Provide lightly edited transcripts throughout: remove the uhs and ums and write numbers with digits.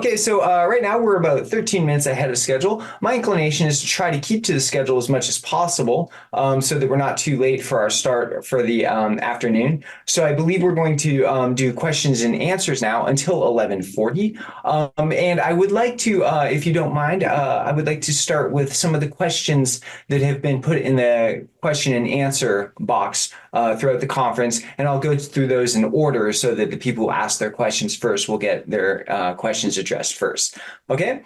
Okay, so right now we're about 13 minutes ahead of schedule. My inclination is to try to keep to the schedule as much as possible so that we're not too late for our start for the afternoon. So I believe we're going to do questions and answers now until 11:40. And I would like to, if you don't mind, I would like to start with some of the questions that have been put in the question and answer box throughout the conference. And I'll go through those in order so that the people who ask their questions first will get their questions addressed first. Okay,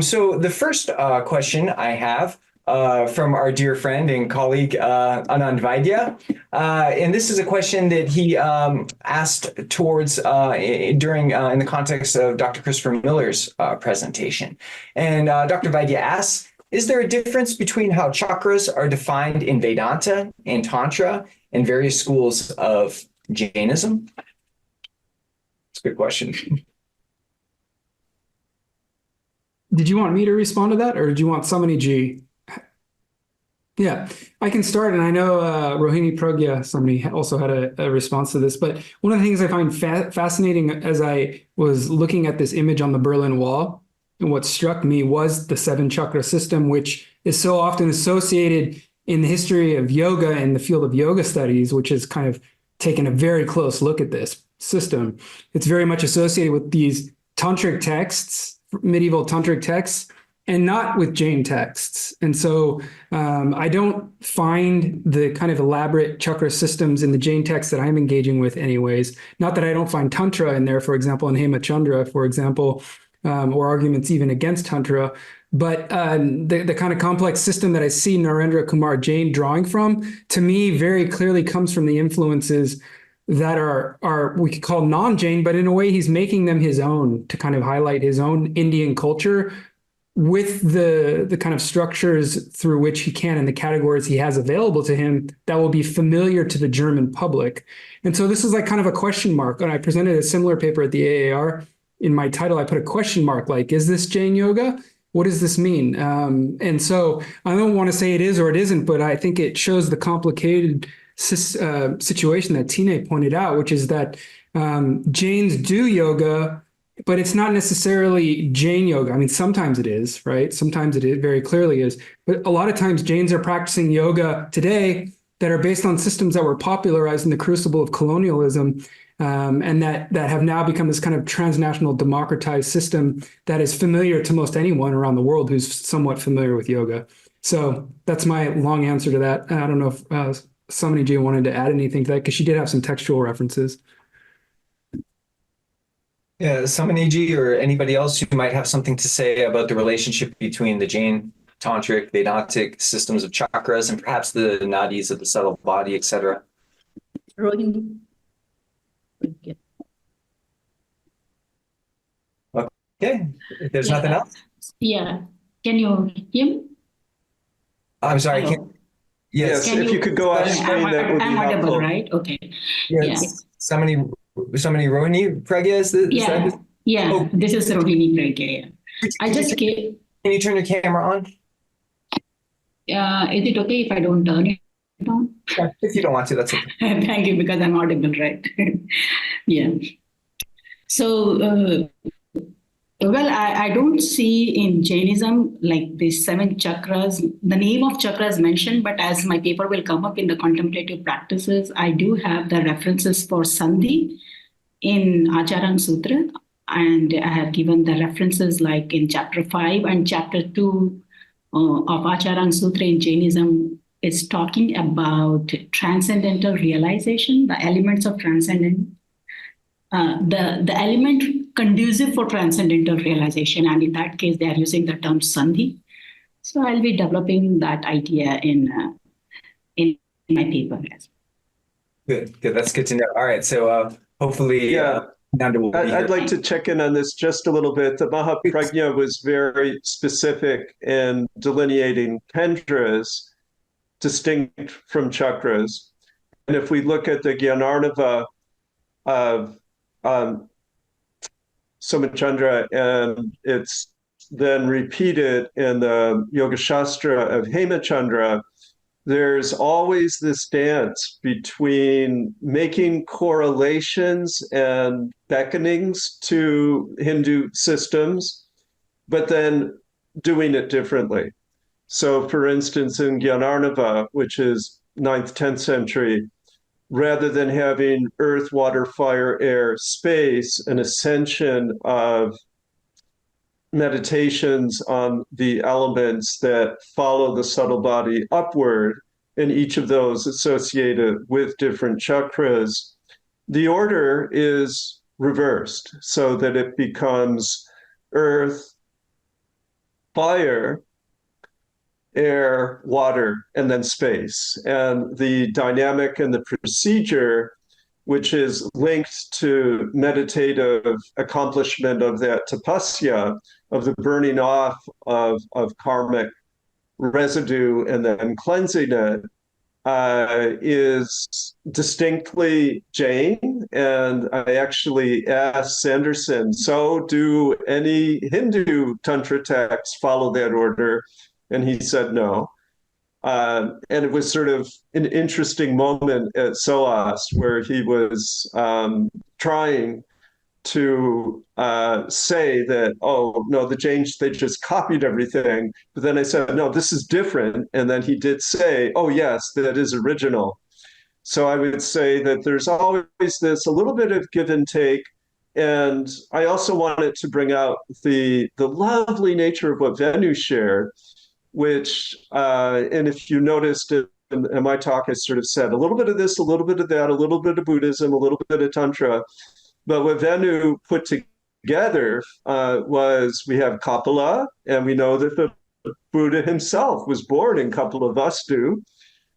so the first question I have from our dear friend and colleague Anand Vaidya, and this is a question that he asked towards during in the context of Dr. Christopher Miller's presentation. And Dr. Vaidya asks, is there a difference between how chakras are defined in Vedanta and Tantra and various schools of Jainism? It's a good question. Did you want me to respond to that, or did you want Samani G? Yeah, I can start, and I know Rohini Pragya, somebody also had a response to this, but one of the things I find fascinating as I was looking at this image on the Berlin Wall, and what struck me was the 7-chakra system, which is so often associated in the history of yoga and the field of yoga studies, which has kind of taken a very close look at this system. It's very much associated with these tantric texts, medieval tantric texts, and not with Jain texts. And so I don't find the kind of elaborate chakra systems in the Jain texts that I'm engaging with anyways. Not that I don't find Tantra in there, for example, in Hemachandra, for example, or arguments even against Tantra. But the kind of complex system that I see Narendra Kumar Jain drawing from, to me, very clearly comes from the influences that are we could call non-Jain, but in a way he's making them his own to kind of highlight his own Indian culture with the kind of structures through which he can and the categories he has available to him that will be familiar to the German public. And so this is like kind of a question mark. And I presented a similar paper at the AAR. In my title, I put a question mark, like, is this Jain yoga? What does this mean? And so I don't want to say it is or it isn't, but I think it shows the complicated situation that Tine pointed out, which is that Jains do yoga, but it's not necessarily Jain yoga. I mean, sometimes it is, right? Sometimes it is, very clearly is. But a lot of times Jains are practicing yoga today that are based on systems that were popularized in the crucible of colonialism, and that have now become this kind of transnational democratized system that is familiar to most anyone around the world who's somewhat familiar with yoga. So that's my long answer to that. I don't know if somebody G wanted to add anything to that, because she did have some textual references. Yeah, Samani G or anybody else who might have something to say about the relationship between the Jain, Tantric, Vedantic systems of chakras and perhaps the nadis of the subtle body, etc. Rohini. Okay, if there's nothing else. Yeah, can you hear me? I'm sorry, I can't. Yes, if you could go off screen, that would be I'm audible, helpful. Right? Okay. Yes. Somebody Rohini Pragya is the Oh. This is Rohini Pragya. I just came. Can you turn your camera on? Is it okay if I don't turn it on? Yeah, if you don't want to, that's okay. Thank you, because I'm audible, right? Yeah. So, well, I don't see in Jainism like the 7 chakras, the name of chakras mentioned, but as my paper will come up in the contemplative practices, I do have the references for Sandhi in Acharang Sutra, and I have given the references like in chapter 5 and chapter 2 of Acharang Sutra in Jainism is talking about transcendental realization, the elements of transcendent, the element conducive for transcendental realization, and in that case, they are using the term Sandhi. So I'll be developing that idea in my paper. Good. That's good to know. All right, so hopefully, Nanda will be here. I'd like to check in on this just a little bit. The Mahaprajna was very specific in delineating kendras distinct from chakras. And if we look at the Gyanarnava of Somachandra, and it's then repeated in the Yoga-śāstra of Hemachandra, there's always this dance between making correlations and beckonings to Hindu systems, but then doing it differently. So, for instance, in Gyanarnava, which is 9th, 10th century, rather than having earth, water, fire, air, space, an ascension of meditations on the elements that follow the subtle body upward, and each of those associated with different chakras, the order is reversed so that it becomes earth, fire, air, water, and then space. And the dynamic and the procedure, which is linked to meditative accomplishment of that tapasya, of the burning off of karmic residue and then cleansing it, is distinctly Jain. And I actually asked Sanderson, so do any Hindu Tantra texts follow that order? And he said no. And it was sort of an interesting moment at SOAS where he was trying to say that, oh, no, the Jains, they just copied everything. But then I said, no, this is different. And then he did say, oh, yes, that is original. So I would say that there's always this a little bit of give and take. And I also wanted to bring out the lovely nature of what Venu shared, which, and if you noticed in my talk, I sort of said a little bit of this, a little bit of that, a little bit of Buddhism, a little bit of Tantra. But what Venu put together was we have Kapila, and we know that the Buddha himself was born in Kapilavastu.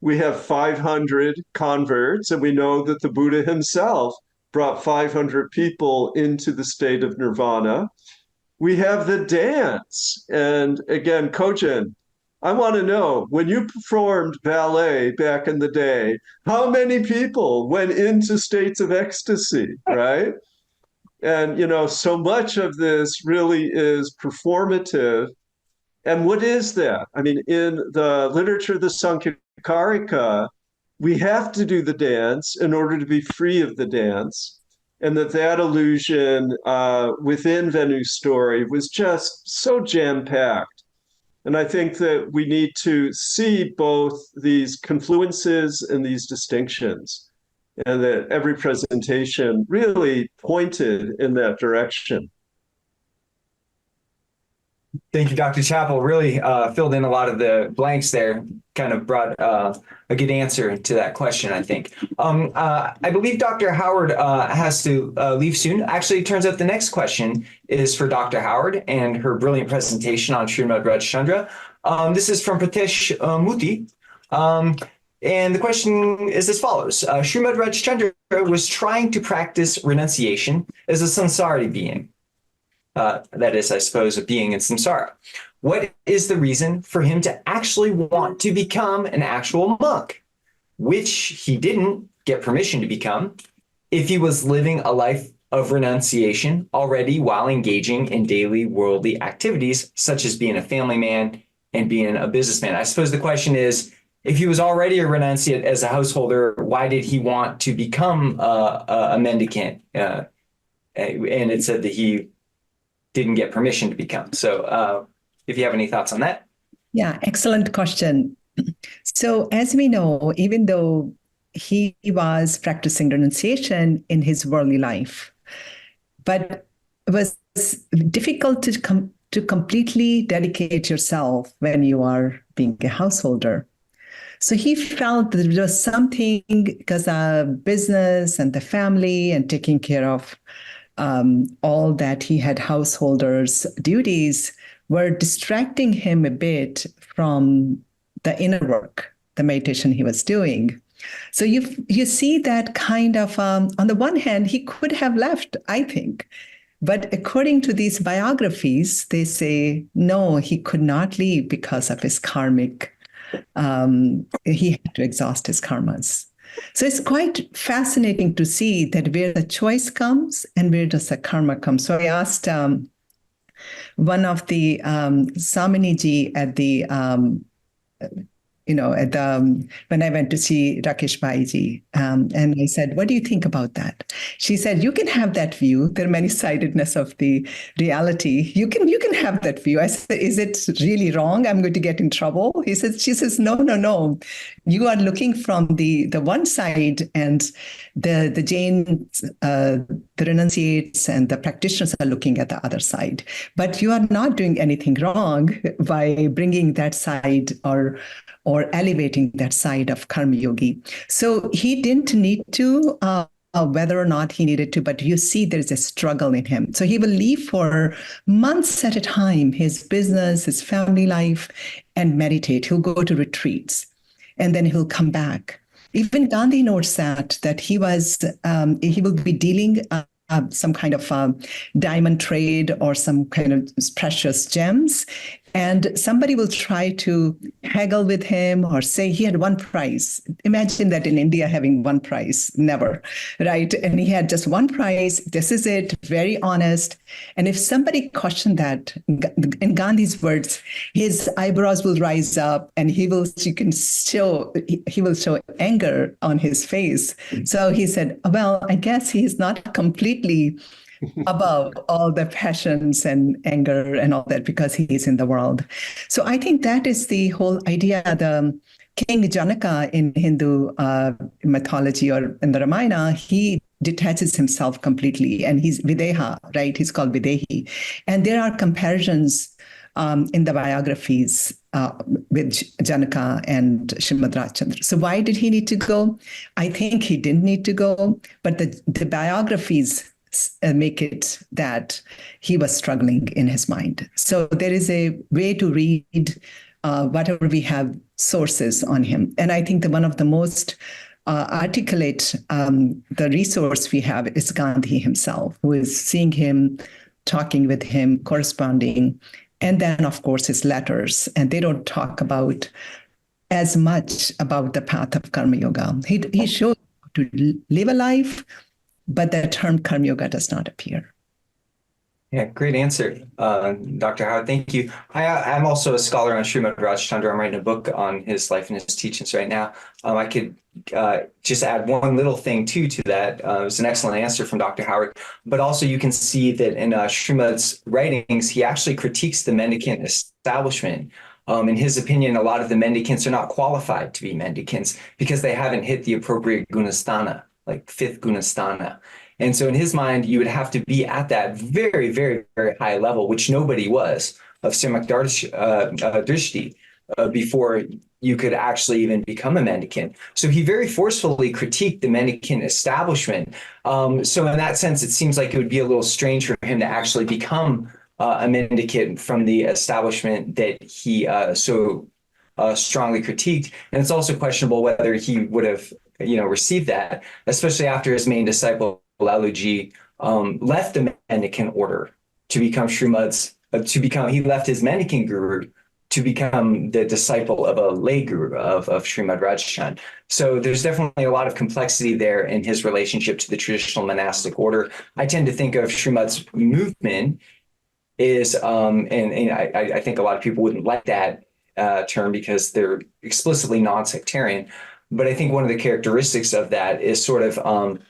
We have 500 converts, and we know that the Buddha himself brought 500 people into the state of nirvana. We have the dance. And again, Kojin, I want to know, when you performed ballet back in the day, how many people went into states of ecstasy, right? And, you know, so much of this really is performative. And what is that? I mean, in the literature of the Sankhakarika, we have to do the dance in order to be free of the dance. And that illusion within Venu's story was just so jam-packed. And I think that we need to see both these confluences and these distinctions, and that every presentation really pointed in that direction. Thank you, Dr. Chappell. Really filled in a lot of the blanks there, kind of brought a good answer to that question, I think. I believe Dr. Howard has to leave soon. Actually, it turns out the next question is for Dr. Howard and her brilliant presentation on Srimad Rajchandra. This is from Pratish Muti. And the question is as follows. Srimad Rajchandra was trying to practice renunciation as a samsari being. That is, I suppose, a being in samsara. What is the reason for him to actually want to become an actual monk, which he didn't get permission to become if he was living a life of renunciation already while engaging in daily worldly activities, such as being a family man and being a businessman? I suppose the question is, if he was already a renunciate as a householder, why did he want to become a mendicant? And it said that he didn't get permission to become. So if you have any thoughts on that. Yeah, excellent question. So as we know, even though he was practicing renunciation in his worldly life, but it was difficult to completely dedicate yourself when you are being a householder. So he felt that there was something, because of business and the family and taking care of all that he had householders' duties were distracting him a bit from the inner work, the meditation he was doing. So you see that kind of, on the one hand, he could have left, I think. But according to these biographies, they say, no, he could not leave because of his karmic, he had to exhaust his karmas. So it's quite fascinating to see that where the choice comes and where does the karma come. So I asked one of the Saminiji at the at the when I went to see Rakesh Bhaiji, and I said, "What do you think about that?" She said, "You can have that view. There are many-sidedness of the reality. You can have that view." I said, "Is it really wrong? I'm going to get in trouble." She says, "No, no, no. You are looking from the one side, and the Jain, the renunciates and the practitioners are looking at the other side. But you are not doing anything wrong by bringing that side or elevating that side of karma yogi." So he didn't need to, whether or not he needed to, but you see there's a struggle in him. So he will leave for months at a time, his business, his family life, and meditate. He'll go to retreats, and then he'll come back. Even Gandhi notes that he will be dealing some kind of diamond trade or some kind of precious gems. And somebody will try to haggle with him or say he had one price. Imagine that in India having one price, never, right? And he had just one price. This is it, very honest. And if somebody questioned that, in Gandhi's words, his eyebrows will rise up and he will show anger on his face. So he said, well, I guess he's not completely above all the passions and anger and all that because he is in the world. So I think that is the whole idea. The King Janaka in Hindu mythology or in the Ramayana, he detaches himself completely and he's Videha, right? He's called Videhi. And there are comparisons in the biographies with Janaka and Srimad Rajchandra. So why did he need to go? I think he didn't need to go, but the biographies make it that he was struggling in his mind. So there is a way to read whatever we have sources on him. And I think that one of the most articulate, the resource we have is Gandhi himself, who is seeing him, talking with him, corresponding, and then, of course, his letters. And they don't talk about as much about the path of Karma Yoga. He shows how to live a life, but the term Karma Yoga does not appear. Yeah, great answer, Dr. Howard. Thank you. I'm also a scholar on Srimad Rajchandra. I'm writing a book on his life and his teachings right now. I could just add one little thing to that. It was an excellent answer from Dr. Howard. But also you can see that in Srimad's writings, he actually critiques the mendicant establishment. In his opinion, a lot of the mendicants are not qualified to be mendicants because they haven't hit the appropriate gunasthana, like fifth gunasthana. And so in his mind, you would have to be at that very, very, very high level, which nobody was, of dṛṣṭi, before you could actually even become a mendicant. So he very forcefully critiqued the mendicant establishment. So in that sense, it seems like it would be a little strange for him to actually become a mendicant from the establishment that he so strongly critiqued. And it's also questionable whether he would have received that, especially after his main disciple, Laluji, left the mendicant order to become Srimad's, he left his mendicant guru to become the disciple of a lay guru of Srimad Rajchandra. So there's definitely a lot of complexity there in his relationship to the traditional monastic order. I tend to think of Srimad's movement is, and I think a lot of people wouldn't like that term because they're explicitly non-sectarian. But I think one of the characteristics of that is sort of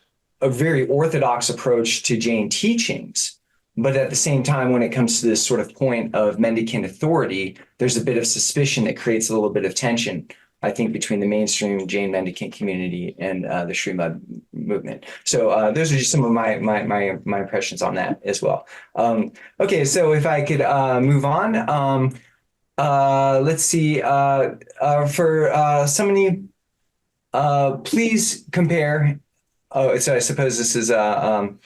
a very orthodox approach to Jain teachings. But at the same time, when it comes to this sort of point of mendicant authority, there's a bit of suspicion that creates a little bit of tension, I think, between the mainstream Jain mendicant community and the Srimad movement. So those are just some of my impressions on that as well. Okay, so if I could move on. Let's see. For somebody, please compare. Oh, so I suppose this is Samani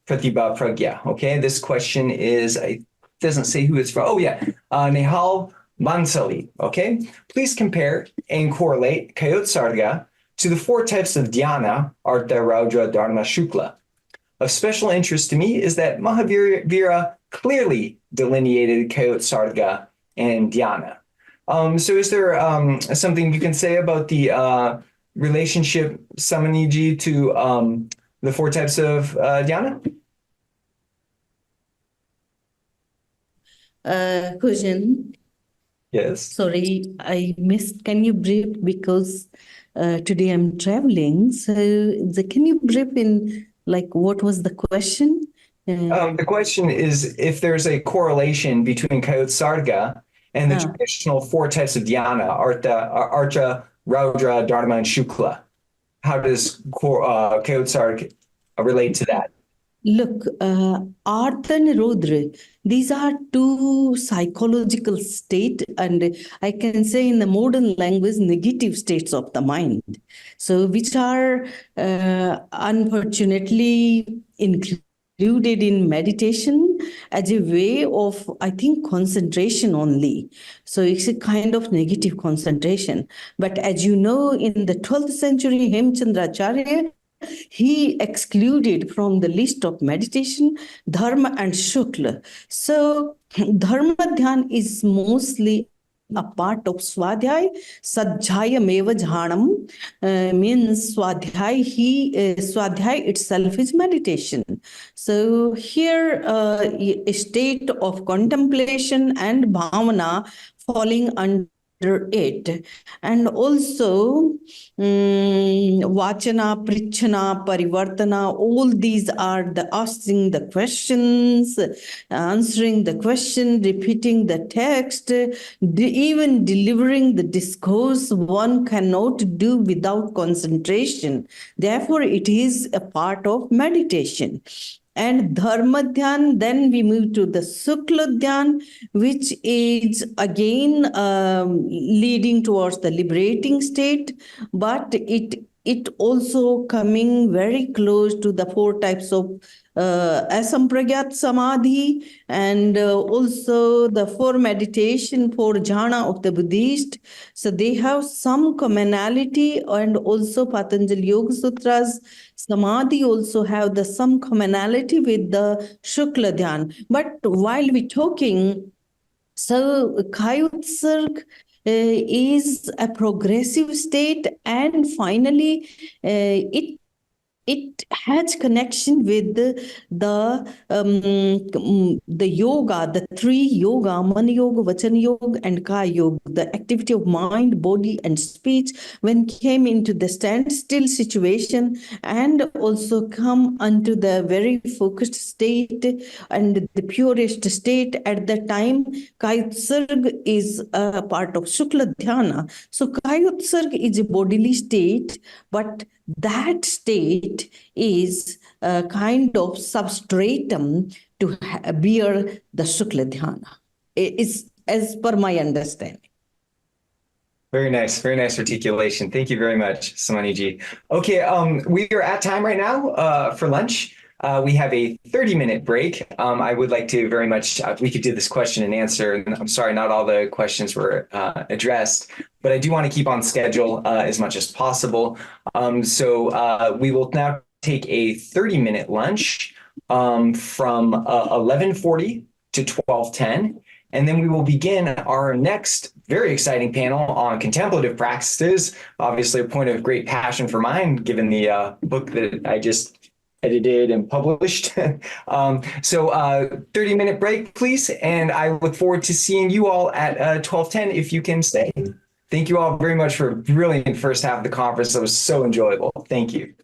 Pratibha Pragya. Okay, this question is, it doesn't say who it's from. Oh yeah, Nehal Bansali. Okay, please compare and correlate Yoga-dṛṣṭi-samuccaya to the four types of dhyana, Artha, Raudra, Dharma, Shukla. Of special interest to me is that Mahavira clearly delineated Yoga-dṛṣṭi-samuccaya and dhyana. So is there something you can say about the relationship, Samaniji, to the four types of dhyana? Kujin, Yes. Sorry, I missed. Can you brief because today I'm traveling. So can you brief in like what was the question? The question is if there's a correlation between Kayotsarga and the Ah. traditional four types of dhyana, Archa, Raudra, Dharma, and Shukla. How does Kayotsarga relate to that? Look, Artha and Rudra, these are two psychological states, and I can say in the modern language, negative states of the mind. So, which are unfortunately included in meditation as a way of, I think, concentration only. So it's a kind of negative concentration. But as you know, in the 12th century, Hemchandracharya, he excluded from the list of meditation Dharma and Shukla. So Dharma Dhyan is mostly a part of Swadhyay. Sadhyaya meva jhanam means Swadhyay. Swadhyay itself is meditation. So here a state of contemplation and bhavana falling under it, and also vachana, prichana, parivartana, all these are the asking the questions, answering the question, repeating the text, even delivering the discourse one cannot do without concentration. Therefore, it is a part of meditation. And Dharma Dhyan, then we move to the Sukla Dhyan, which is again leading towards the liberating state, but it also coming very close to the four types of asampragyat samadhi, and also the four meditation for jhana of the Buddhist. So they have some commonality, and also Patanjali Yoga Sutras samadhi also have the some commonality with the Shukla Dhyan. But while we're talking, so Kayutsarg is a progressive state, and finally it has connection with the yoga, the three yoga, mana yoga, vachana yoga, and kaya yoga, the activity of mind, body, and speech, when came into the standstill situation, and also come unto the very focused state and the purest state at the time. Kayutsarg is a part of Shukla Dhyana. So Kayutsarg is a bodily state, but that state is a kind of substratum to bear the Shukla Dhyana. It's as per my understanding. Very nice articulation. Thank you very much, Samaniji. Okay, we are at time right now for lunch. We have a 30-minute break. I would like to very much, we could do this question and answer. I'm sorry, not all the questions were addressed, but I do want to keep on schedule as much as possible. So we will now take a 30-minute lunch from 11:40 to 12:10. And then we will begin our next very exciting panel on contemplative practices, obviously a point of great passion for mine, given the book that I just edited and published. So 30-minute break, please. And I look forward to seeing you all at 12:10 if you can stay. Thank you all very much for a brilliant first half of the conference. That was so enjoyable. Thank you.